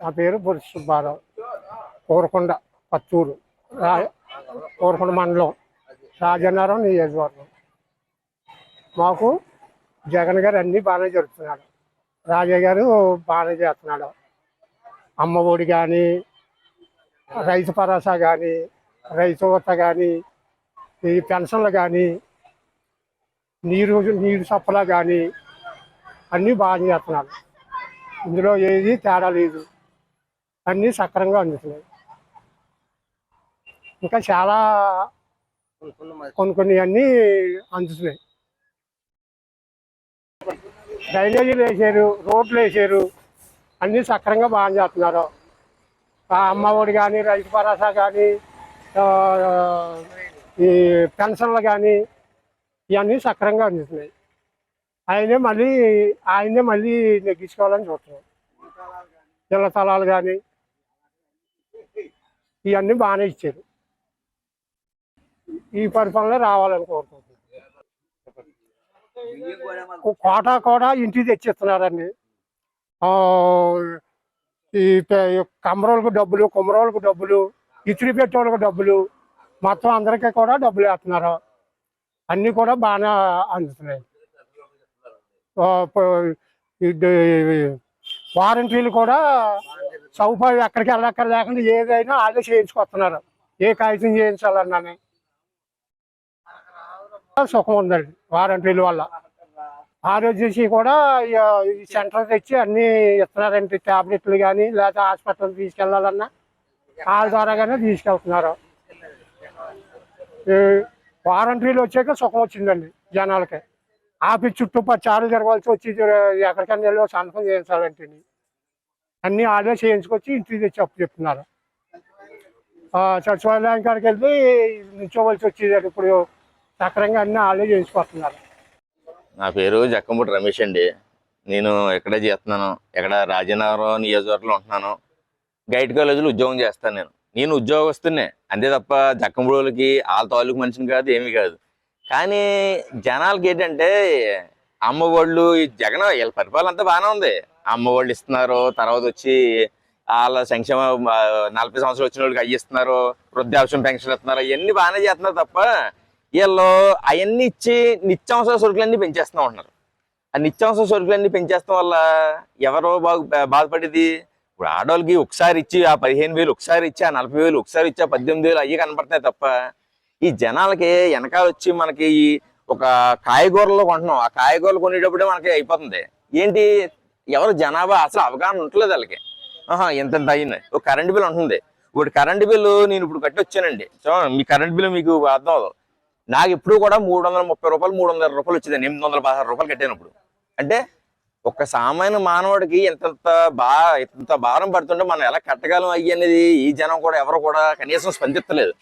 నా పేరు బొరుసు సుబ్బారావు. కోరకొండ పత్తూరు కోరకొండ మండలం రాజన్నవరం నియోజకవర్గం. మాకు జగన్ గారు అన్నీ బాగానే జరుపుతున్నాడు. రాజయ్య గారు బాగానే చేస్తున్నాడు. అమ్మ ఒడి కానీ, రైతు భరోసా కానీ, రైతు ఊత కానీ, ఈ పెన్షన్లు కానీ, నీరు సప్లా కానీ అన్నీ బాగా చేస్తున్నాడు. ఇందులో ఏది తేడా లేదు, అన్నీ సక్రంగా అందుతున్నాయి. ఇంకా చాలా కొన్ని అన్నీ అందుతున్నాయి. డ్రైనేజీలు వేసారు, రోడ్లు వేసారు, అన్నీ సక్రంగా బాగా చేస్తున్నారు. అమ్మ ఒడి కానీ, రైతు భరోసా కానీ, ఈ పెన్షన్లు కానీ ఇవన్నీ సక్రంగా అందుతున్నాయి. ఆయనే మళ్ళీ నెగ్గించుకోవాలని చూస్తున్నాం. ఇళ్ల స్థలాలు కానీ ఇవన్నీ బాగానే ఇచ్చారు. ఈ పరిపాలన రావాలని కోరుకుంటున్నాం. కోటా ఇంటికి తెచ్చిస్తున్నారండి. ఈ కమ్మరోళ్ళకు డబ్బులు, కుమ్మరోళ్ళకు డబ్బులు, ఇతిరి పెట్టేవాళ్ళకు డబ్బులు, మొత్తం అందరికీ కూడా డబ్బులు వేస్తున్నారు. అన్నీ కూడా బాగానే అందుతున్నాయి. వారంటీలు కూడా సౌకర్యం ఎక్కడికి వెళ్ళక్కర్ లేకుండా ఏదైనా అదే చేయించుకొస్తున్నారు. ఏ కాగితం చేయించాలన్నానే సుఖం ఉందండి వారంటీల వల్ల. ఆరోగ్యశ్రీ కూడా ఈ సెంటర్ తెచ్చి అన్నీ ఇస్తున్నారంటే ట్యాబ్లెట్లు కానీ, లేకపోతే హాస్పిటల్ తీసుకెళ్ళాలన్నా వాళ్ళ ద్వారాగానే తీసుకెళ్తున్నారు. వారంటీలు వచ్చాక సుఖం వచ్చిందండి జనాలకి. ఆఫీస్ చుట్టూ 10 సార్లు తిరగాల్సి వచ్చి ఎక్కడికైనా వెళ్ళి సంతకం చేయించాలంటే అన్నీ ఆడే చేయించుకొచ్చి ఇంటికి తెచ్చి అప్పు చెప్తున్నారు. సచివాలయం కాడికి వెళ్ళి నిల్చోవలసి వచ్చేది. ఇప్పుడు సక్రంగా అన్నీ ఆడే చేయించుకొస్తున్నారు. నా పేరు జక్కంపూడి రమేష్ అండి. నేను ఎక్కడే చేస్తున్నాను, ఎక్కడ రాజనగరం నియోజకవర్గంలో ఉంటున్నాను. గైడ్ కాలేజీలో ఉద్యోగం చేస్తాను. నేను ఉద్యోగస్తున్నే అంతే తప్ప జక్కంపూడికి వాళ్ళ తాలూకు మనిషిని కాదు, ఏమీ కాదు. కానీ జనాలకి ఏంటంటే అమ్మఒళ్ళు, ఈ జగన్ వీళ్ళ పరిపాలన అంతా బాగానే ఉంది. అమ్మఒళ్ళు ఇస్తున్నారు, తర్వాత వచ్చి వాళ్ళ సంక్షేమ 40 సంవత్సరాలు వచ్చిన వాళ్ళకి అవి ఇస్తున్నారు, వృద్ధాప్యం పెన్షన్ ఇస్తున్నారు, అవన్నీ బాగానే చేస్తున్నారు తప్ప వీళ్ళు అవన్నీ ఇచ్చి నిత్యావసర సరుకులన్నీ పెంచేస్తూ ఉంటున్నారు. ఆ నిత్యావసర సరుకులన్నీ పెంచేస్తాం వల్ల ఎవరో బాధపడేది. ఇప్పుడు ఆడవాళ్ళకి ఒకసారి ఇచ్చి ఆ 15,000 ఒకసారి ఇచ్చి, ఆ 40,000 ఒకసారి ఇచ్చి, ఆ 18,000 అవి కనపడుతున్నాయి తప్ప ఈ జనాలకి వెనకాల వచ్చి మనకి ఒక కాయగూరలో కొంటున్నాం. ఆ కాయగూరలు కొనేటప్పుడే మనకి అయిపోతుంది. ఏంటి ఎవరు జనాభా అసలు అవగాహన ఉండలేదు వాళ్ళకి. ఎంత అయింది. ఒక కరెంట్ బిల్ ఉంటుంది. ఇప్పుడు కరెంట్ బిల్లు నేను ఇప్పుడు కట్టి వచ్చానండి. సో మీ కరెంట్ బిల్లు మీకు అర్థం అవ్వదు. నాకు ఇప్పుడు కూడా 330 రూపాయలు, 320 రూపాయలు వచ్చిందండి. 816 రూపాయలు కట్టాను. అంటే ఒక సామాన్య మానవుడికి ఎంత భారం పడుతుంటే మనం ఎలా కట్టగలం అయ్యి అనేది ఈ జనం కూడా ఎవరు కూడా కనీసం స్పందిస్తలేదు.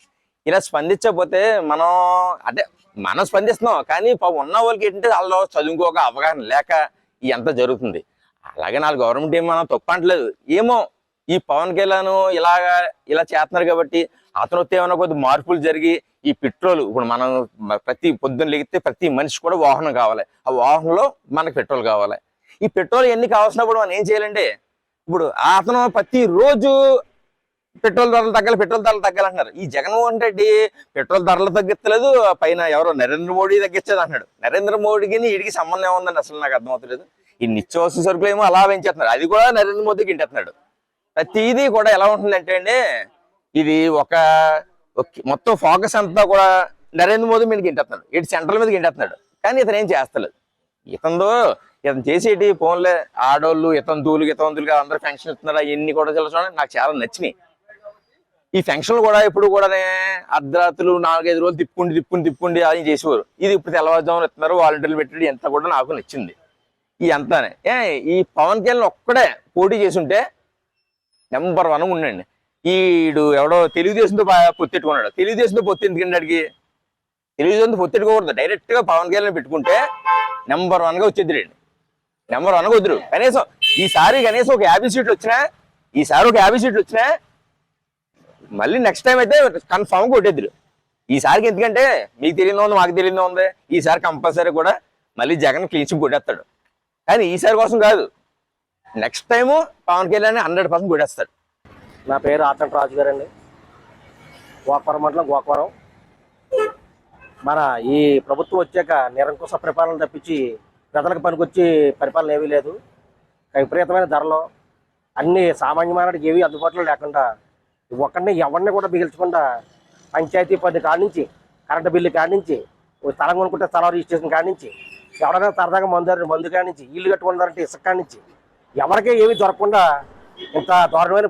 ఇలా స్పందించకపోతే మనం స్పందిస్తున్నాం, కానీ ఉన్న వాళ్ళకి ఏంటంటే వాళ్ళు చదువుకోక అవగాహన లేక ఎంత జరుగుతుంది. అలాగే నా గవర్నమెంట్ ఏం మనం తప్పు అంటలేదు. ఏమో ఈ పవన్ కళ్యాణ్ ఇలా చేస్తున్నారు కాబట్టి అతను వస్తే ఏమైనా కొద్ది మార్పులు జరిగి ఈ పెట్రోల్, ఇప్పుడు మనం ప్రతి పొద్దున్న లెగితే ప్రతి మనిషి కూడా వాహనం కావాలి. ఆ వాహనంలో మనకు పెట్రోల్ కావాలి. ఈ పెట్రోల్ ఎన్ని కావాల్సినప్పుడు మనం ఏం చేయాలంటే, ఇప్పుడు అతను ప్రతిరోజు పెట్రోల్ ధరలు తగ్గాలంటున్నారు. ఈ జగన్మోహన్ రెడ్డి పెట్రోల్ ధరలు తగ్గిస్తలేదు, పైన ఎవరో నరేంద్ర మోడీ తగ్గించేది అంటున్నాడు. నరేంద్ర మోడీకి వీడికి సంబంధం ఏముందండి అసలు నాకు అర్థమవుతలేదు. ఈ నిత్యావసర సరుకులు ఏమో అలా పెంచేస్తున్నారు, అది కూడా నరేంద్ర మోదీకి ఇంటేస్తున్నాడు. ప్రతిదీ కూడా ఎలా ఉంటుందంటే అండి, ఇది మొత్తం ఫోకస్ అంతా కూడా నరేంద్ర మోదీ మీదకి ఇంటేస్తున్నాడు, ఇటు సెంట్రల్ మీదకి ఇంటేస్తున్నాడు. కానీ ఇతను ఏం చేస్తలేదు. ఇతను చేసేటి ఫోన్లే ఆడోళ్ళు ఇతవంతులుగా అందరూ పెన్షన్ ఇస్తున్నారు. అవన్నీ కూడా చూడండి నాకు చాలా నచ్చినాయి. ఈ పెన్షన్లు కూడా ఇప్పుడు కూడా అర్ధరాత్రులు 4-5 రోజులు తిప్పుకుండి అది చేసేవారు. ఇది ఇప్పుడు తెల్లవారుజామున ఇస్తున్నారు, వాలంటీర్లు పెట్టి ఎంత కూడా నాకు నచ్చింది. ఈ అంతానే ఈ పవన్ కళ్యాణ్ ఒక్కడే పోటీ చేసుంటే నెంబర్ 1 ఉండండి. ఈడు ఎవడో తెలుగుదేశంతో పొత్తెట్టుకున్నాడు. తెలుగుదేశంతో పొత్తు ఎందుకండి అడిగి? తెలుగుదేశంతో పొత్తెట్టుకోకూడదు. డైరెక్ట్ గా పవన్ కళ్యాణ్ పెట్టుకుంటే నెంబర్ 1గా వచ్చేది రండి. నెంబర్ 1గా వద్దురు. కనీసం ఈసారి ఒక 50 సీట్లు వచ్చినా మళ్ళీ నెక్స్ట్ టైం అయితే కన్ఫామ్ కొట్టేద్దరు. ఈసారికి ఎందుకంటే మీకు తెలియదు ఉంది, మాకు తెలియదు ఉంది. ఈసారి కంపల్సరీ కూడా మళ్ళీ జగన్ క్లీన్ చిప్ కొట్టేస్తాడు. కానీ ఈసారి కోసం కాదు, నెక్స్ట్ టైము పవన్ కళ్యాణ్ 100% కొడేస్తాడు. నా పేరు ఆచంట రాజు గారు అండి, గోకవరం మండలం గోకవరం. మన ఈ ప్రభుత్వం వచ్చాక నిరంకుశ పరిపాలన తప్పించి ప్రజలకు పనికొచ్చి పరిపాలన ఏమీ లేదు. విపరీతమైన ధరలు, అన్ని సామాన్య మానవుడికి ఏవి అందుబాటులో లేకుండా, ఒక్కడిని ఎవరిని కూడా మిగిల్చకుండా పంచాయతీ పన్ను కాడి నుంచి, కరెంటు బిల్లు కాడి నుంచి, స్థలం కొనుక్కుంటే స్థలం రిజిస్ట్రేషన్ కాడి నుంచి, ఎవరైనా సరదాగా మందు కాడి నుంచి, ఇల్లు కట్టుకుంటారంటే ఇసుక కాడి నుంచి, ఎవరికీ ఏమీ దొరకకుండా ఇంత దారుణమైన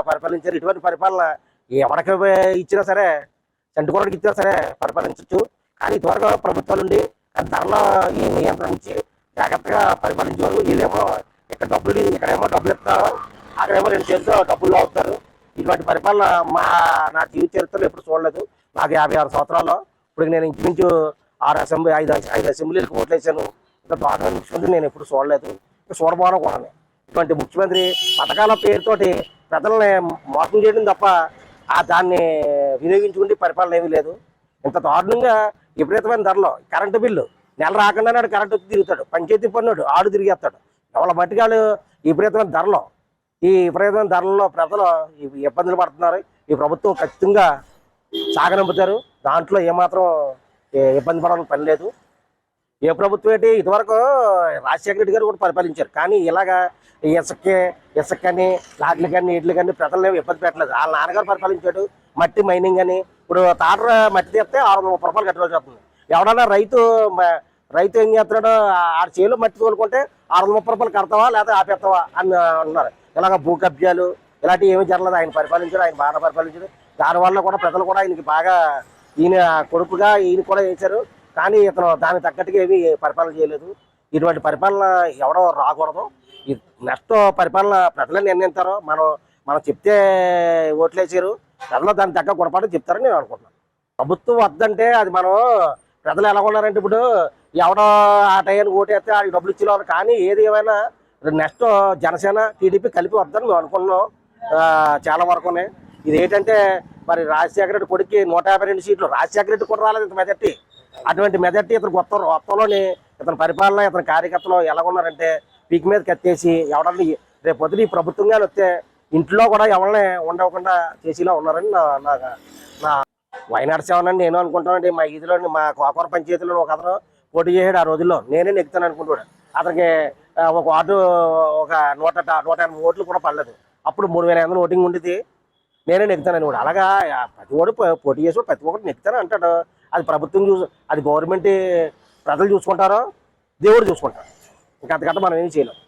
పరిపాలించారు. ఇటువంటి పరిపాలన ఎవరికి ఇచ్చినా సరే, చంటుకోవడానికి ఇచ్చినా సరే పరిపాలించవచ్చు. కానీ త్వరగా ప్రభుత్వాలు ఉండి ధరల ఈ నియంత్రించి జాగ్రత్తగా పరిపాలించేవారు. వీళ్ళేమో ఇక్కడ ఇక్కడేమో డబ్బులు ఇస్తారు, అక్కడేమో 2 చేతితో డబ్బులు అవుతారు. ఇటువంటి పరిపాలన నా జీవిత చరిత్రలో ఎప్పుడు చూడలేదు. నాకు 56 సంవత్సరాల్లో ఇప్పుడు నేను ఇంచుమించు 5 అసెంబ్లీలకు ఓట్లు వేసాను. ఇంకా దారుణమైన ముఖ్యమంత్రి నేను ఎప్పుడు చూడలేదు, చూడబోను కూడా. ఇటువంటి ముఖ్యమంత్రి పథకాల పేరుతోటి ప్రజల్ని మోసం చేయడం తప్ప దాన్ని వినియోగించుకుంటే పరిపాలన ఏమీ లేదు. ఇంత దారుణంగా విపరీతమైన ధరలో కరెంటు బిల్లు నెల రాకుండానే కరెంటు తిరుగుతాడు, పంచాయతీ పన్నుడు ఆడు తిరిగేస్తాడు. ఎవరి బట్టికాలు విపరీతమైన ధరలలో ప్రజలు ఇబ్బందులు పడుతున్నారు. ఈ ప్రభుత్వం ఖచ్చితంగా సాగనంపుతారు, దాంట్లో ఏమాత్రం ఇబ్బంది పడాలని పని లేదు. ఏ ప్రభుత్వం ఏంటి, ఇదివరకు రాజశేఖర రెడ్డి గారు కూడా పరిపాలించారు. కానీ ఇలాగా ఇసుకని లాట్లు కానీ నీటిలు కానీ ప్రజలు ఇబ్బంది పెట్టలేదు. వాళ్ళ నాన్నగారు పరిపాలించాడు. మట్టి మైనింగ్ అని ఇప్పుడు తాటర మట్టి తీస్తే 630 రూపాయలు కట్టుకోవాల్సి వస్తుంది. ఎవడన్నా రైతు ఏం చేస్తున్నాడో ఆ చేలో మట్టి తోలుకుంటే 630 రూపాయలు కడతావా లేదా ఆపేస్తావా అని అన్నారు. ఇలాగ భూ కబ్జాలు ఇలాంటివి ఏమీ జరగలేదు. ఆయన పరిపాలించాడు, ఆయన బాగా పరిపాలించాడు. దానివల్ల కూడా ప్రజలు కూడా ఆయనకి బాగా, ఈయన కొడుకుగా ఈయన కూడా వేశారు. కానీ ఇతను దానికి తగ్గట్టుగా ఏమీ పరిపాలన చేయలేదు. ఇటువంటి పరిపాలన ఎవడో రాకూడదు. ఈ నెక్స్ట్ పరిపాలన ప్రజలే నిర్ణయిస్తారో. మనం చెప్తే ఓట్లేసారు, ప్రజలు దానికి తగ్గ గుణపాఠం చెప్తారని నేను అనుకుంటున్నాను. ప్రభుత్వం వద్దంటే అది మనం ప్రజలు ఎలా ఉన్నారంటే, ఇప్పుడు ఎవడో ఆ టైంకి ఓటేస్తే వాళ్ళకి డబ్బులు ఇచ్చేవారు. కానీ ఏది ఏమైనా నెక్స్ట్ జనసేన టీడీపీ కలిపి వద్దని మేము అనుకుంటున్నాం చాలా వరకునే. ఇది ఏంటంటే మరి రాజశేఖర రెడ్డి కొడుక్కి 152 సీట్లు, రాజశేఖర రెడ్డి కూడా రాలేదు ఇంత మెజార్టీ. అటువంటి మెజార్టీ ఇతను కొత్తలోనే ఇతని పరిపాలన, ఇతని కార్యకర్తలు ఎలా ఉన్నారంటే పీక్ మీద కత్తేసి ఎవడన్నా రేపు పొద్దున ఈ ప్రభుత్వంగా వస్తే ఇంట్లో కూడా ఎవరిని ఉండకుండా చేసేలా ఉన్నారని నా వైనాడు సేవనని నేను అనుకుంటానండి. మా ఈదిలో మా కోకవరం పంచాయతీలో ఒక అతను పోటీ చేసాడు. ఆ రోజుల్లో నేనే నెక్కుతాను అనుకుంటాడు. అతనికి ఒక వార్డు ఒక 180 ఓట్లు కూడా పడలేదు. అప్పుడు 3500 ఓటింగ్ ఉండేది. నేనే నెక్కుతానని కూడా. అలాగా ప్రతి ఓడు పోటీ చేసి ప్రతి ఒక్కటి నెక్కుతాను అంటాడు. అది ప్రభుత్వం అది గవర్నమెంట్ ప్రజలు చూసుకుంటారో దేవుడు చూసుకుంటారు. ఇంకా అంతకంటే మనం ఏం చేయలేం.